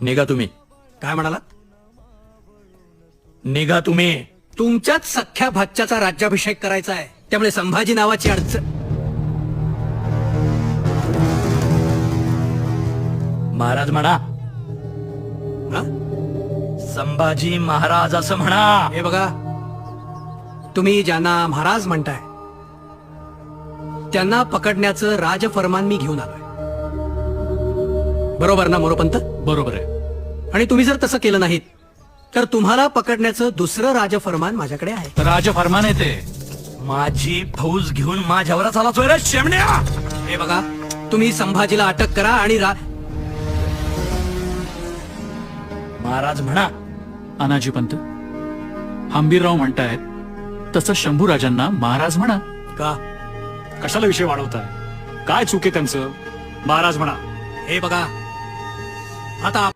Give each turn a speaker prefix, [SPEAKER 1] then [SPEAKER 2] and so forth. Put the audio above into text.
[SPEAKER 1] निघा तुम्ही.
[SPEAKER 2] काय म्हणाला?
[SPEAKER 1] निघा तुम्ही.
[SPEAKER 2] तुमच्याच सख्ख्या भाच्याचा राज्याभिषेक करायचा आहे, त्यामुळे संभाजी नावाची अडचण.
[SPEAKER 1] महाराज म्हणा.
[SPEAKER 2] हा?
[SPEAKER 1] संभाजी महाराज असं म्हणा.
[SPEAKER 2] हे बघा, तुम्ही ज्यांना महाराज म्हणताय त्यांना पकडण्याचं राजफरमान मी घेऊन आलोय. बरोबर ना मोरोपंत?
[SPEAKER 3] बरोबर आहे.
[SPEAKER 2] आणि तुम्ही जर तसं केलं नाहीत तर तुम्हाला पकडण्याचं दुसरं राजफरमान माझ्याकडे आहे.
[SPEAKER 3] राजफरमान आहे ते.
[SPEAKER 1] माझी फौज घेऊन माझ्यावरच आलाच रे शेमण्या.
[SPEAKER 2] हे बघा, तुम्ही संभाजीला अटक करा आणि
[SPEAKER 1] महाराज म्हणा.
[SPEAKER 3] अनाजी पंत, हंबीरराव म्हणतायत तसं शंभूराजांना महाराज म्हणा.
[SPEAKER 2] का?
[SPEAKER 4] कशाला विषय वाढवताय? काय चूक आहे त्यांचं? महाराज म्हणा.
[SPEAKER 2] हे बघा, आता